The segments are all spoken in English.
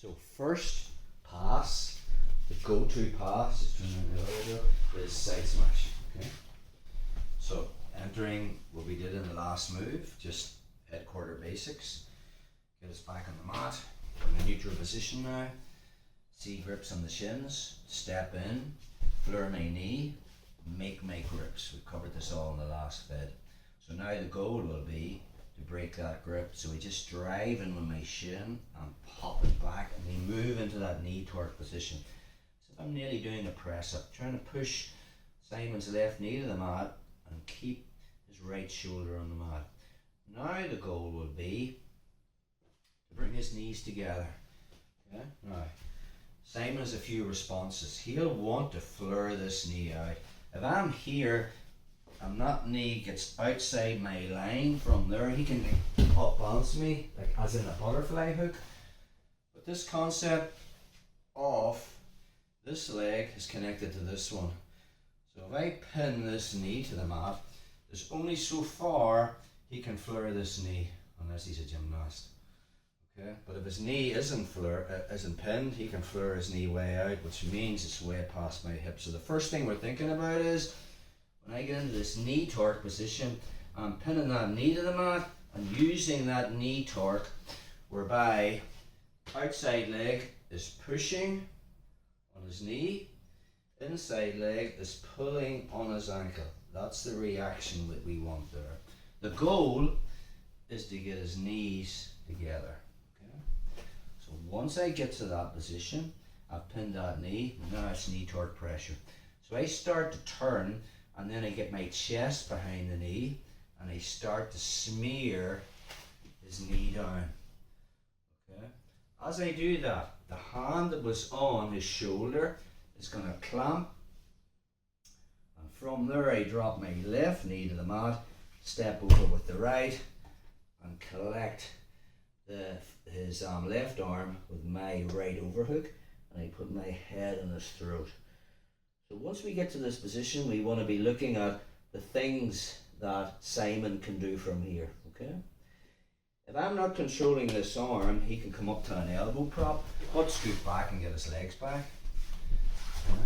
So first pass, the go-to pass is side smash. Okay. So entering what we did in the last move, just head quarter basics. Get us back on the mat. We're in a neutral position now. C grips on the shins. Step in. Floor my knee. Make my grips. We covered this all in the last vid. So now the goal will be to break that grip. So we just drive in with my shin and pop it back, and we move into that knee torque position. So if I'm nearly doing a press up, trying to push Simon's left knee to the mat and keep his right shoulder on the mat. Now the goal will be to bring his knees together. Okay? Now, Simon has a few responses. He'll want to flare this knee out. If I'm here and that knee gets outside my line from there, he can up bounce me, like as in a butterfly hook. But this concept of this leg is connected to this one. So if I pin this knee to the mat, there's only so far he can flare this knee, unless he's a gymnast. Okay, but if his knee isn't pinned, he can flare his knee way out, which means it's way past my hip. So the first thing we're thinking about is, when I get into this knee torque position, I'm pinning that knee to the mat and using that knee torque, whereby outside leg is pushing on his knee, inside leg is pulling on his ankle. That's the reaction that we want there. The goal is to get his knees together. Okay? So once I get to that position, I've pinned that knee, now it's knee torque pressure. So I start to turn, and then I get my chest behind the knee, and I start to smear his knee down. Okay? As I do that, the hand that was on his shoulder is going to clamp, and from there I drop my left knee to the mat, step over with the right, and collect his left arm with my right overhook, and I put my head on his throat. So once we get to this position, we want to be looking at the things that Simon can do from here. Okay? If I'm not controlling this arm, he can come up to an elbow prop, but scoot back and get his legs back. Okay?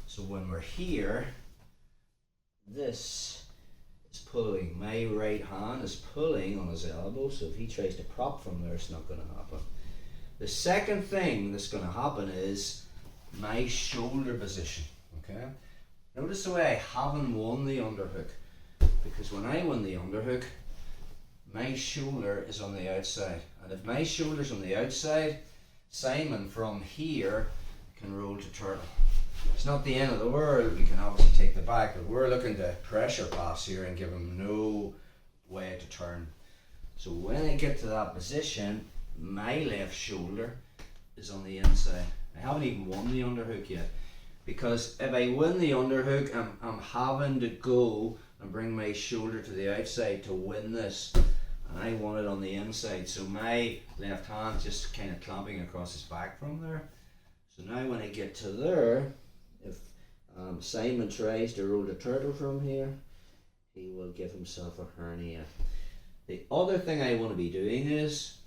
So when we're here, this is pulling. My right hand is pulling on his elbow, so if he tries to prop from there, it's not going to happen. The second thing that's going to happen is my shoulder position. Okay? Notice the way I haven't won the underhook, because when I win the underhook, my shoulder is on the outside, and if my shoulder's on the outside, Simon from here can roll to turtle. It's not the end of the world. We can obviously take the back, but we're looking to pressure pass here and give him no way to turn. So when I get to that position, my left shoulder is on the inside. I haven't even won the underhook yet, because if I win the underhook, I'm having to go and bring my shoulder to the outside to win this, and I want it on the inside. So my left hand just kind of clamping across his back from there. So now when I get to there, if Simon tries to roll the turtle from here, he will give himself a hernia. The other thing I want to be doing is,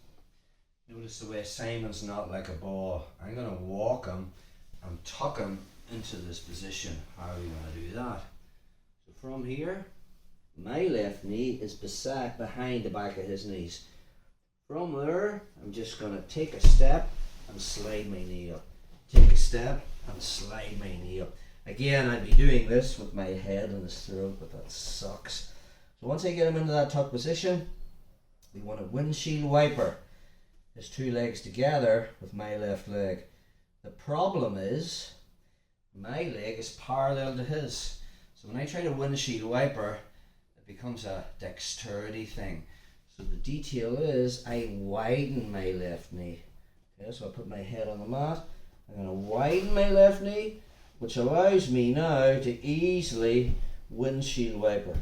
notice the way Simon's not like a ball. I'm going to walk him and tuck him into this position. How are we going to do that? So from here, my left knee is behind the back of his knees. From there, I'm just going to take a step and slide my knee up. Take a step and slide my knee up. Again, I'd be doing this with my head on his throat, but that sucks. So once I get him into that tuck position, we want to windshield wiper his two legs together with my left leg. The problem is, my leg is parallel to his. So when I try to windshield wiper, it becomes a dexterity thing. So the detail is, I widen my left knee. Okay, so I put my head on the mat. I'm going to widen my left knee, which allows me now to easily windshield wiper.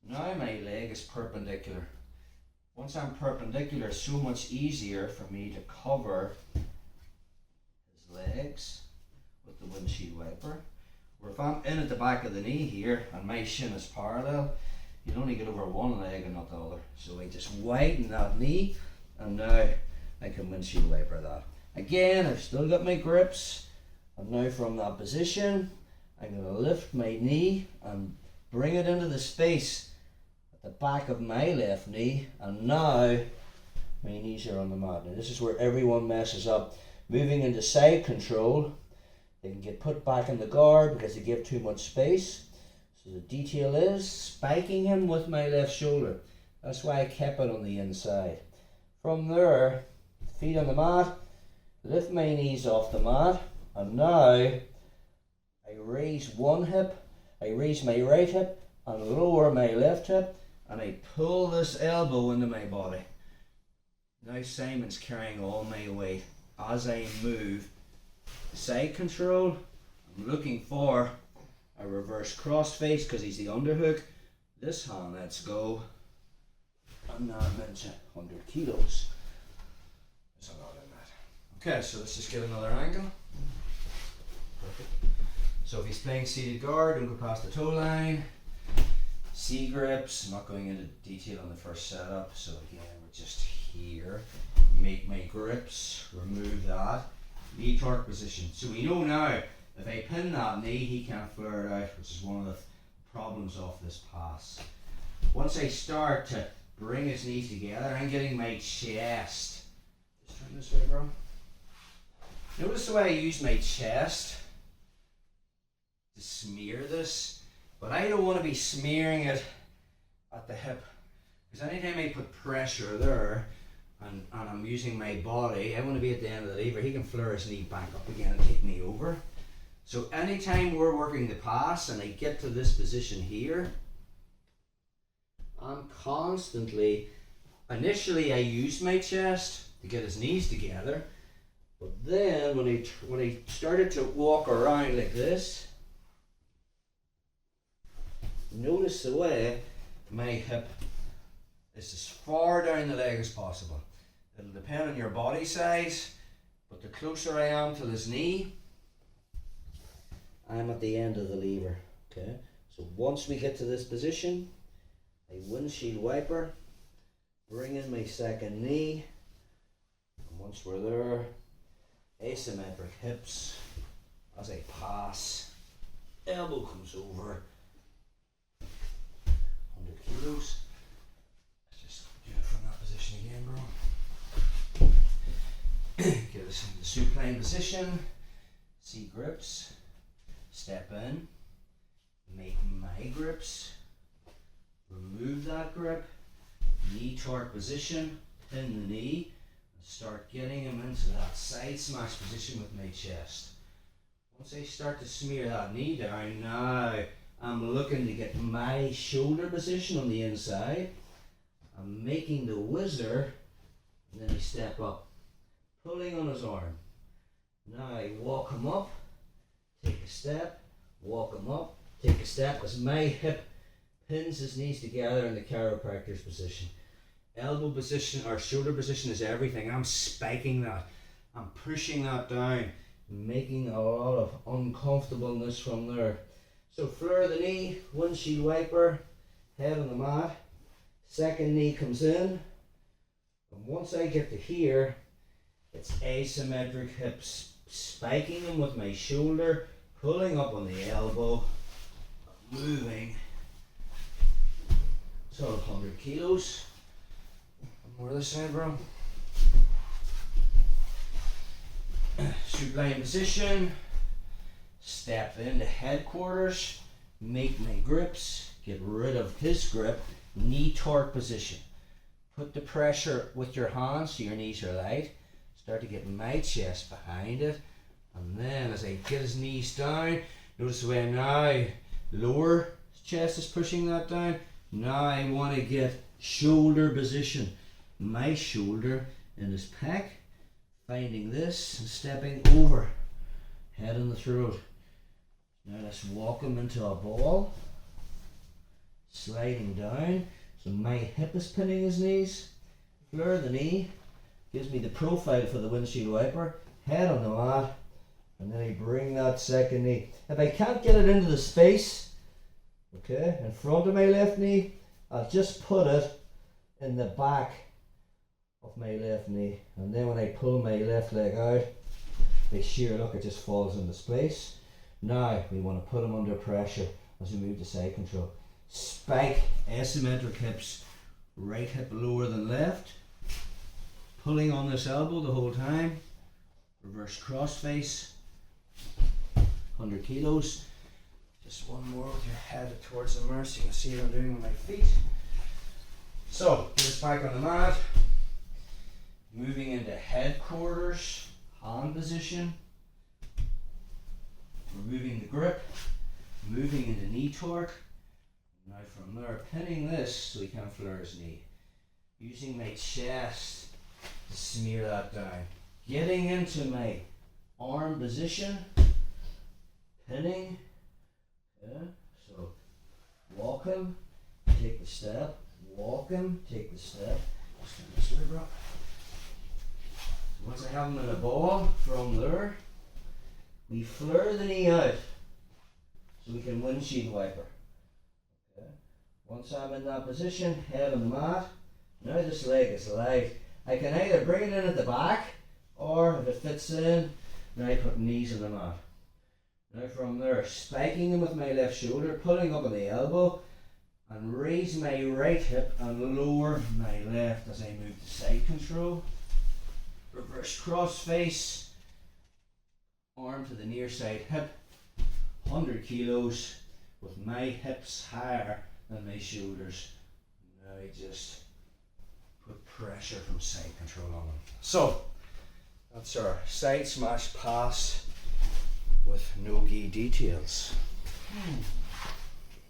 Now my leg is perpendicular. Once I'm perpendicular, it's so much easier for me to cover his legs with the windshield wiper. Or if I'm in at the back of the knee here and my shin is parallel, you'll only get over one leg and not the other. So I just widen that knee, and now I can windshield wiper that. Again, I've still got my grips, and now from that position, I'm going to lift my knee and bring it into the space at the back of my left knee, and now my knees are on the mat. Now this is where everyone messes up. Moving into side control, they can get put back in the guard because they give too much space. So the detail is spiking him with my left shoulder. That's why I kept it on the inside. From there, feet on the mat, lift my knees off the mat, and now I raise one hip, I raise my right hip and lower my left hip, and I pull this elbow into my body. Now Simon's carrying all my weight. As I move side control, I'm looking for a reverse cross face because he's the underhook. This hand lets go, and now I'm into 100 kilos. There's a lot in that. Okay, so let's just get another angle. Perfect. So if he's playing seated guard, don't go past the toe line. C grips, I'm not going into detail on the first setup, so again we're just here. Make my grips, remove that. Knee torque position. So we know now, if I pin that knee, he can't flare it out, which is one of the problems of this pass. Once I start to bring his knees together, I'm getting my chest. Just turn this way, bro. Notice the way I use my chest to smear this, but I don't want to be smearing it at the hip, because anytime I put pressure there and I'm using my body, I want to be at the end of the lever. He can flare his knee back up again and take me over. So anytime we're working the pass and I get to this position here, I'm constantly, initially I use my chest to get his knees together, but then when I started to walk around like this, notice the way my hip is as far down the leg as possible. It'll depend on your body size, but the closer I am to his knee, I'm at the end of the lever. Okay, so once we get to this position, I windshield wiper, bring in my second knee, and once we're there, asymmetric hips as I pass, elbow comes over, 100 kilos. Let's just do it from that position again, bro. Get us in the supine position, C grips, step in, make my grips, remove that grip, knee torque position, pin the knee, and start getting him into that side smash position with my chest. Once I start to smear that knee down, now I'm looking to get my shoulder position on the inside. I'm making the whizzer, and then I step up, pulling on his arm. Now I walk him up, take a step, walk him up, take a step as my hip pins his knees together in the chiropractor's position. Elbow position or shoulder position is everything. I'm spiking that. I'm pushing that down, making a lot of uncomfortableness from there. So flare the knee, windshield wiper, head on the mat, second knee comes in, and once I get to here, it's asymmetric hips, spiking them with my shoulder, pulling up on the elbow, moving. So 100 kilos. More this side, bro. Supine position. Step into headquarters. Make my grips. Get rid of his grip. Knee torque position. Put the pressure with your hands so your knees are light. Start to get my chest behind it. And then as I get his knees down, notice the way now lower chest is pushing that down. Now I want to get shoulder position. My shoulder in his pec, finding this and stepping over, head on the throat. Now let's walk him into a ball, sliding down. So my hip is pinning his knees, flare the knee, gives me the profile for the windshield wiper, head on the mat, and then I bring that second knee. If I can't get it into the space, okay, in front of my left knee, I'll just put it in the back of my left knee, and then when I pull my left leg out, they shear, look, it just falls into place. Now we want to put them under pressure as we move to side control. Spike asymmetric hips, right hip lower than left, pulling on this elbow the whole time. Reverse cross face, 100 kilos. Just one more with your head towards the mirror so you can see what I'm doing with my feet. So, put us back on the mat. Moving into headquarters, hand position. Removing the grip. Moving into knee torque. Now from there, pinning this so he can't flare his knee. Using my chest to smear that down. Getting into my arm position. Pinning. Yeah, so walk him, take the step, walk him, take the step. Just turn this lever up. So once I have him in a ball from there, we flare the knee out so we can windshield wiper. Okay. Once I'm in that position, head on the mat. Now this leg is light. I can either bring it in at the back, or if it fits in, now I put knees on the mat. Now from there, spiking them with my left shoulder, pulling up on the elbow, and raise my right hip and lower my left as I move to side control. Reverse cross face, arm to the near side hip, 100 kilos with my hips higher than my shoulders. Now I just put pressure from side control on them. So, that's our side smash pass with no gi details.